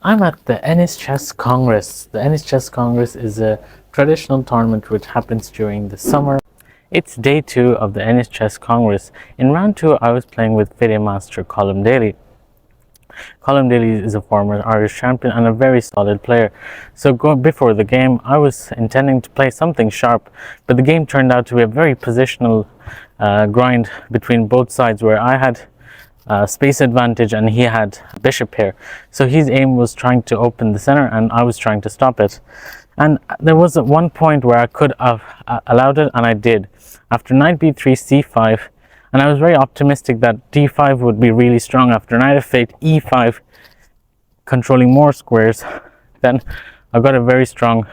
I'm at the Ennis Chess Congress. The Ennis Chess Congress is a traditional tournament which happens during the summer. It's day 2 of the Ennis Chess Congress. In round 2, I was playing with FIDE master Colm Daly. Colm Daly is a former Irish champion and a very solid player. So before the game, I was intending to play something sharp, but the game turned out to be a very positional grind between both sides, where I had space advantage and he had bishop here. So his aim was trying to open the center and I was trying to stop it. And there was at one point where I could have allowed it, and I did. After knight b3, c5, and I was very optimistic that d5 would be really strong. After knight f8, e5, controlling more squares, then I got a very strong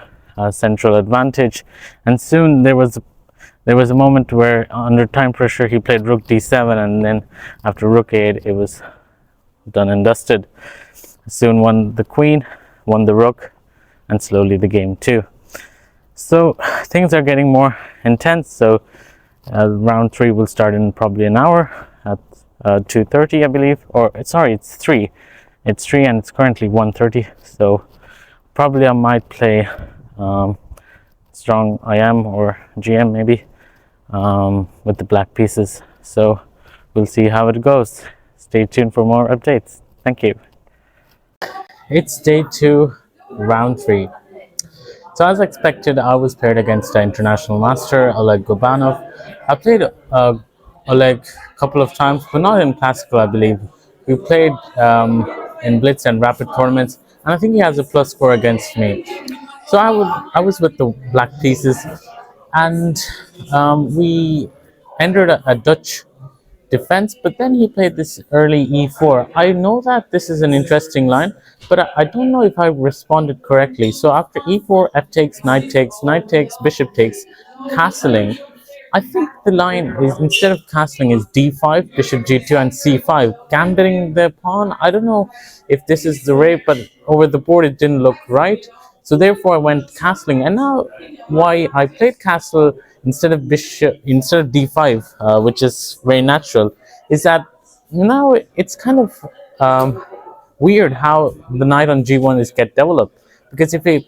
central advantage. And soon there was a moment where under time pressure he played rook d7, and then after rook a8 it was done and dusted. Soon won the queen, won the rook, and slowly the game too. So things are getting more intense. So round 3 will start in probably an hour at 2:30, I believe, or sorry, it's 3 and it's currently 1:30. So probably I might play strong IM or GM maybe with the black pieces. So we'll see how it goes. Stay tuned for more updates. Thank you. It's day 2, round 3. So as expected, I was paired against the international master Oleg Gobanov. I played Oleg a couple of times, but not in classical, I believe. We played in blitz and rapid tournaments, and I think he has a plus score against me. So I was with the black pieces, and we entered a Dutch defense, but then he played this early e4. I know that this is an interesting line, but I don't know if I responded correctly. So after e4, f takes, knight takes, bishop takes, castling. I think the line is, instead of castling, is d5, bishop g2, and c5, gambiting the pawn. I don't know if this is the way, but over the board it didn't look right. So therefore I went castling, and now why I played castle instead of d5, which is very natural, is that now it's kind of weird how the knight on g1 is get developed, because if he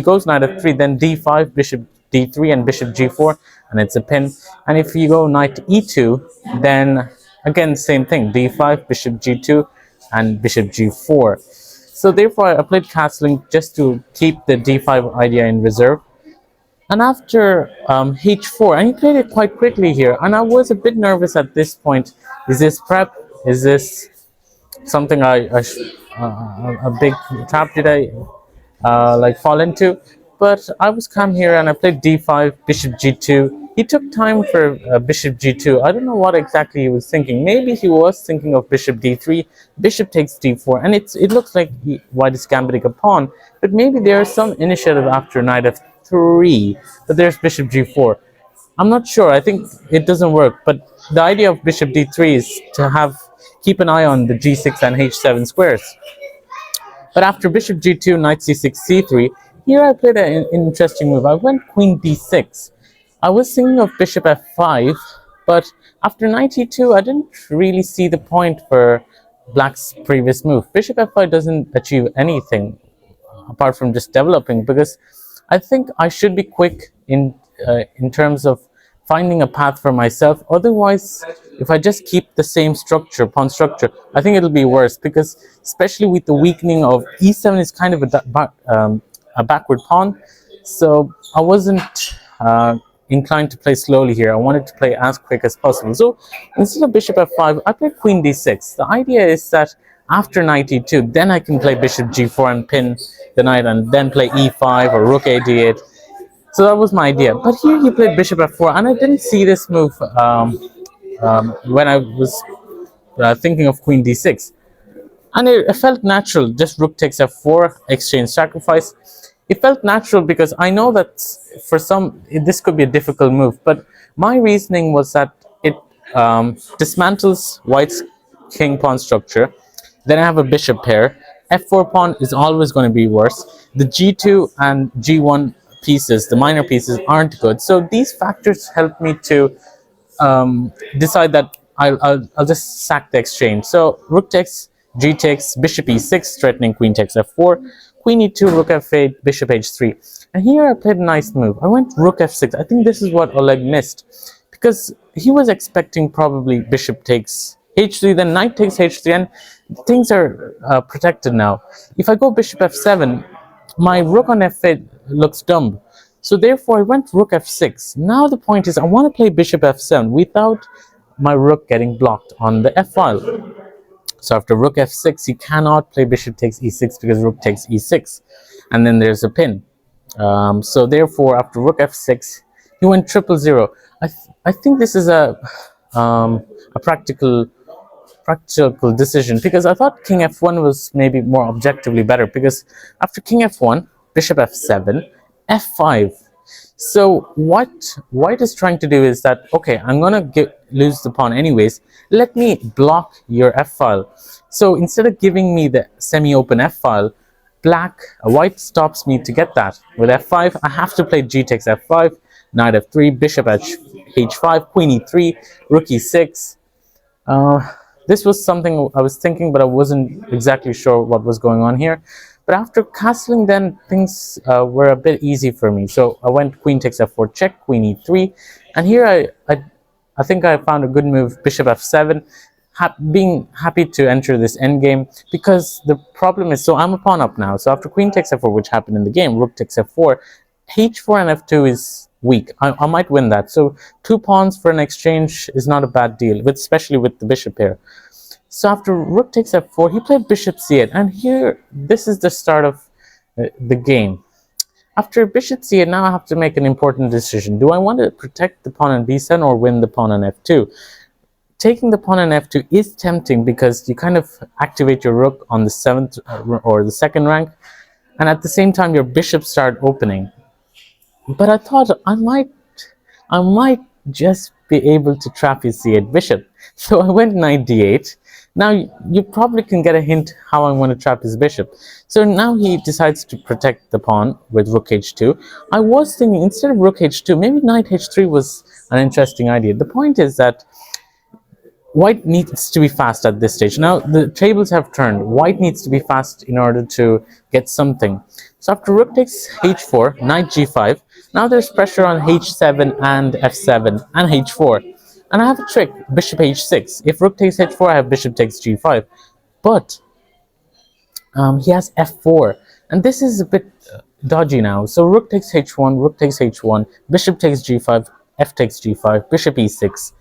goes knight f3, then d5, bishop d3, and bishop g4, and it's a pin. And if you go knight e2, then again same thing, d5, bishop g2, and bishop g4. So therefore I played castling just to keep the d5 idea in reserve. And after h4, and he played it quite quickly here, and I was a bit nervous at this point. Is this prep? Is this something a big trap did I like fall into? But I was calm here, and I played d5, bishop g2. He took time for bishop g2. I don't know what exactly he was thinking. Maybe he was thinking of bishop d3, bishop takes d4, and it looks like white is gambiting a pawn. But maybe there is some initiative after knight f3, but there's bishop g4. I'm not sure. I think it doesn't work. But the idea of bishop d3 is to keep an eye on the g6 and h7 squares. But after bishop g2, knight c6, c3, here I played an interesting move. I went queen d6. I was thinking of bishop f5, but after knight e2, I didn't really see the point for black's previous move. Bishop f5 doesn't achieve anything apart from just developing, because I think I should be quick in terms of finding a path for myself. Otherwise, if I just keep the same structure, pawn structure, I think it'll be worse, because especially with the weakening of e7 is kind of a backward pawn. So I wasn't inclined to play slowly here. I wanted to play as quick as possible. So instead of bishop f5, I played queen d6. The idea is that after knight e2, then I can play bishop g4 and pin the knight, and then play e5 or rook a d8. So that was my idea. But here he played bishop f4, and I didn't see this move when I was thinking of queen d6. And it felt natural. Just rook takes f4, exchange sacrifice. It felt natural because I know that for some, this could be a difficult move. But my reasoning was that it dismantles white's king pawn structure. Then I have a bishop pair. f4 pawn is always going to be worse. The g2 and g1 pieces, the minor pieces, aren't good. So these factors help me to decide that I'll just sack the exchange. So rook takes G takes, bishop e6, threatening queen takes f4, queen e2, rook f8, bishop h3. And here I played a nice move. I went rook f6. I think this is what Oleg missed, because he was expecting probably bishop takes h3, then knight takes h3, and things are protected now. If I go bishop f7, my rook on f8 looks dumb. So therefore I went rook f6. Now the point is I want to play bishop f7 without my rook getting blocked on the f file. So after rook f6, you cannot play bishop takes e6 because rook takes e6, and then there's a pin. So therefore, after rook f6, he went 000. I think this is a practical decision, because I thought king f1 was maybe more objectively better, because after king f1, bishop f7, f5. So what white is trying to do is that, okay, I'm gonna lose the pawn anyways, let me block your f file. So instead of giving me the semi-open f file, white stops me to get that. With f5, I have to play g takes f5, knight f3, bishop h5, queen e3, rook e6. This was something I was thinking, but I wasn't exactly sure what was going on here. But after castling, then things were a bit easy for me. So I went queen takes f4 check, queen e3, and here I think I found a good move, bishop f7, being happy to enter this endgame, because the problem is, so I'm a pawn up now. So after queen takes f4, which happened in the game, rook takes f4, h4 and f2 is weak. I might win that. So 2 pawns for an exchange is not a bad deal, especially with the bishop here. So after rook takes f4, he played bishop c8, and here this is the start of the game. After bishop c8, now I have to make an important decision. Do I want to protect the pawn on b7 or win the pawn on f2? Taking the pawn on f2 is tempting, because you kind of activate your rook on the 7th or the 2nd rank, and at the same time your bishops start opening. But I thought I might just be able to trap his c8 bishop. So I went knight d8. Now you probably can get a hint how I want to trap his bishop. So now he decides to protect the pawn with rook h2. I was thinking, instead of rook h2, maybe knight h3 was an interesting idea. The point is that white needs to be fast at this stage. Now the tables have turned. White needs to be fast in order to get something. So after rook takes h4, knight g5, now there's pressure on h7 and f7 and h4. And I have a trick, bishop h6. If rook takes h4, I have bishop takes g5. But he has f4. And this is a bit dodgy now. So rook takes h1, rook takes h1, bishop takes g5, f takes g5, bishop e6,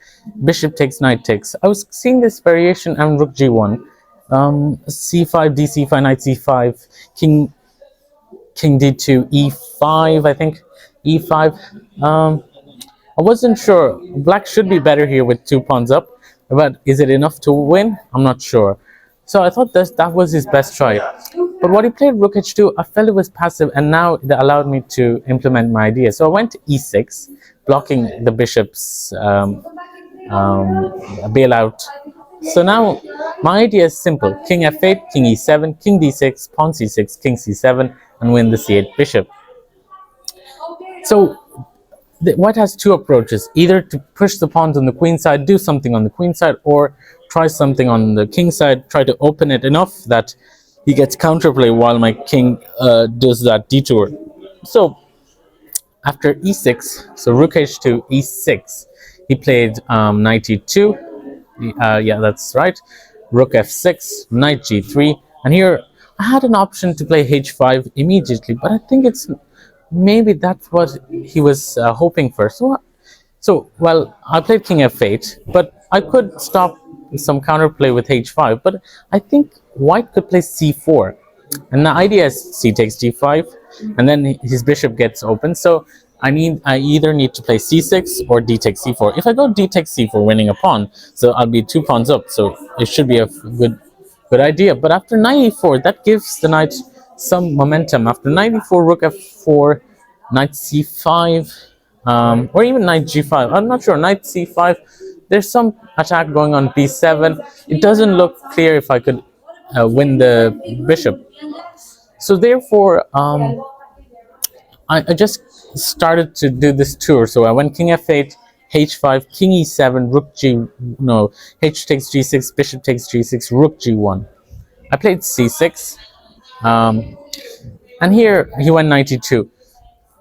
bishop takes, knight takes. I was seeing this variation on rook g1, c5, dc5, knight c5, king d2, e5, I think, e5. I wasn't sure. Black should be better here with 2 pawns up, but is it enough to win? I'm not sure. So I thought that was his best try. But what he played rook h2, I felt it was passive, and now it allowed me to implement my idea. So I went to e6, blocking the bishop's bailout. So now my idea is simple: king f8, king e7, king d6, pawn c6, king c7, and win the c8 bishop. So white has 2 approaches: either to push the pawns on the queen side, do something on the queen side, or try something on the king side, try to open it enough that he gets counterplay while my king does that detour. So after e6, so rook h2, e6, he played knight e2. Yeah, that's right. Rook f6, knight g3, and here I had an option to play h5 immediately, but I think maybe that's what he was hoping for. So well, I played king f8, but I could stop some counterplay with h5. But I think white could play c4, and the idea is c takes g5, and then his bishop gets open. So I either need to play c6 or d takes c4. If I go d takes c4, winning a pawn, so I'll be 2 pawns up. So it should be a good idea. But after knight e4, that gives the knight some momentum. After knight e4, rook f4, knight c5, or even knight g5. I'm not sure. Knight c5. There's some attack going on b7. It doesn't look clear if I could win the bishop. So therefore, I just started to do this tour. So I went king f8, h5, king e7, h takes g6, bishop takes g6, rook g1. I played c6, and here he went knight e2.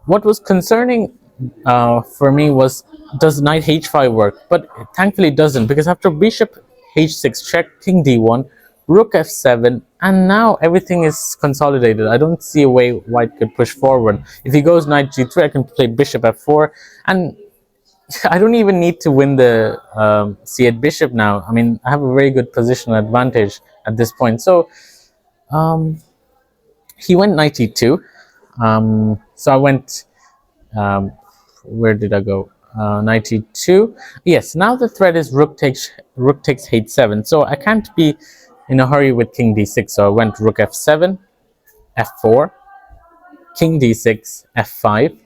What was concerning for me was, does knight h5 work? But thankfully it doesn't, because after bishop h6 check, king d1, rook f7, and now everything is consolidated. I don't see a way white could push forward. If he goes knight g3, I can play bishop f4, and I don't even need to win the c8 bishop now. I mean, I have a very good positional advantage at this point. So he went knight e2. So I went, where did I go? Knight e2. Yes, now the threat is rook takes h7. So I can't be in a hurry with king d6. So I went rook f7, f4, king d6, f5.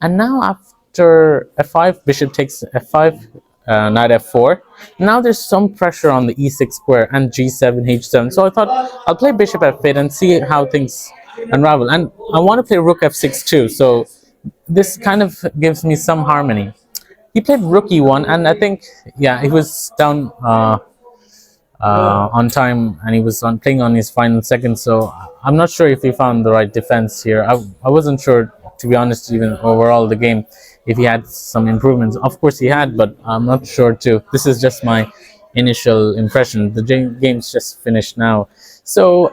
And now after f5, bishop takes f5, knight f4. Now there's some pressure on the e6 square and g7, h7. So I thought I'll play bishop f8 and see how things unravel. And I want to play rook f6 too. So this kind of gives me some harmony. He played rook e1, and I think, yeah, he was down on time, and he was playing on his final seconds. So I'm not sure if he found the right defense here. I wasn't sure, to be honest, even overall the game, if he had some improvements. Of course he had, but I'm not sure too. This is just my initial impression. The game's just finished now. So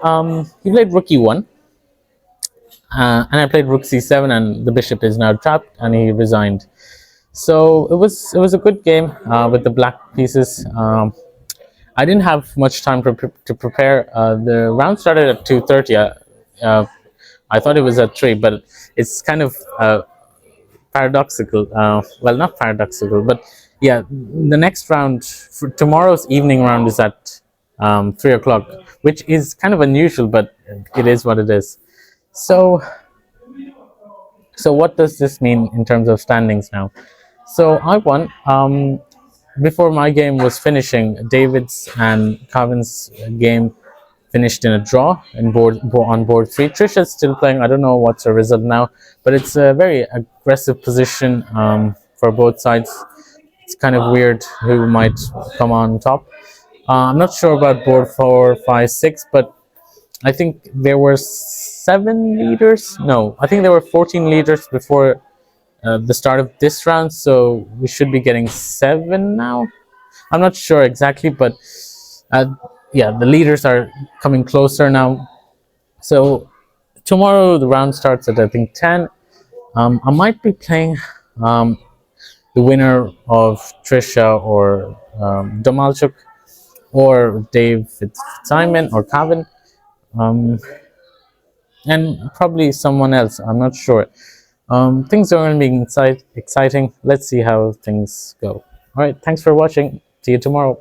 he played rook e1, and I played rook c7, and the bishop is now trapped, and he resigned. So it was a good game with the black pieces. I didn't have much time to prepare. The round started at 2:30. I thought it was at 3, but it's kind of paradoxical. Well, not paradoxical, but yeah, the next round, for tomorrow's evening round, is at 3 o'clock, which is kind of unusual, but it is what it is. So what does this mean in terms of standings now? So I won. Before my game was finishing, David's and Cavan's game finished in a draw on board 3. Trisha's still playing. I don't know what's her result now, but it's a very aggressive position for both sides. It's kind of weird who might come on top. I'm not sure about board 4, 5, 6, but I think there were 7 leaders. No, I think there were 14 leaders before the start of this round, so we should be getting 7 now. I'm not sure exactly, but yeah, the leaders are coming closer now. So tomorrow the round starts at, I think, 10. I might be playing the winner of Trisha or Domalchuk, or Dave Simon or Cavan, and probably someone else. I'm not sure. Things are going to be exciting. Let's see how things go. All right, thanks for watching. See you tomorrow.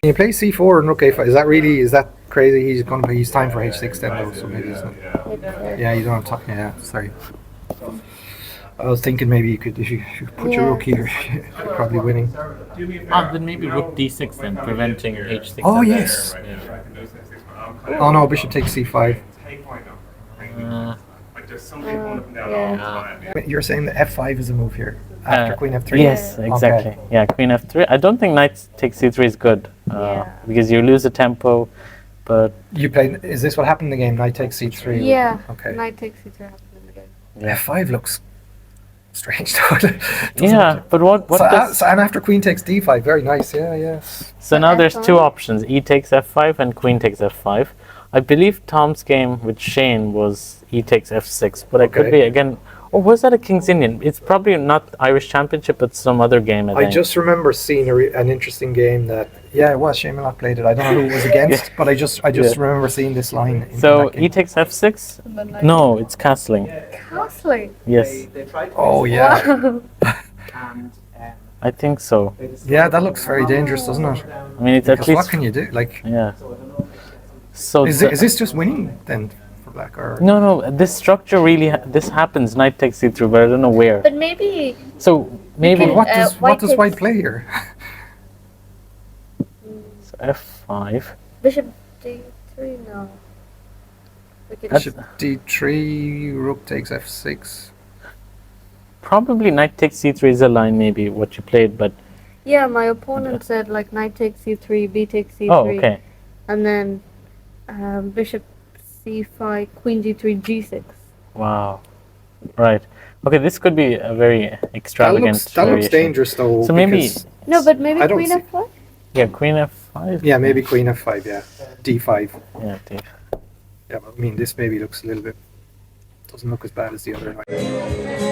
Can you play c4 and rook a5? Is that crazy? He's time for h6 then though, so maybe it's not. Yeah, you don't have time. Yeah, sorry. I was thinking maybe you could, if you put your rook here, you're probably winning. Then maybe rook d6 then, preventing h6. Oh yes. Oh no, bishop takes c5. You're saying that f5 is a move here after queen f3? Yes, exactly. Okay. Yeah, queen f3. I don't think knight takes c3 is good because you lose the tempo. But you play. Is this what happened in the game? Knight takes c3. Yeah. Okay. Knight takes c3 happened in the game. Yeah. f5 looks strange though. Yeah, but what does... and after queen takes d5, very nice. Yeah, yes. So now there's 2 options: e takes f5 and queen takes f5. I believe Tom's game with Shane was e takes f6, but I could be again. Or was that a King's Indian? It's probably not Irish Championship, but some other game. I just remember seeing an interesting game that it was Shane Mallock played it. I don't know who it was against, but I just remember seeing this line. So e takes f6? No, it's castling. Castling? Yes. Oh yeah. I think so. Yeah, that looks very dangerous, doesn't it? I mean, it's at least. What can you do? Like. Yeah. So is this just winning then for black, or no? This structure really this happens. Knight takes c3, but I don't know where. But maybe. So maybe what does white play here? So f5. Bishop d3 no. Bishop d3, rook takes f6. Probably knight takes c3 is a line, maybe what you played, but Yeah, my opponent said like knight takes c3, b takes c3, Oh, okay. and then bishop c5, queen g3, g6. Wow. Right. Okay, this could be a very extravagant That looks variation. dangerous though. So maybe, because No, but maybe I don't queen see- f5. yeah, queen f5. yeah, maybe queen f5. Yeah, d5. Yeah, Yeah, but I mean this maybe looks a little bit doesn't look as bad as the other knight.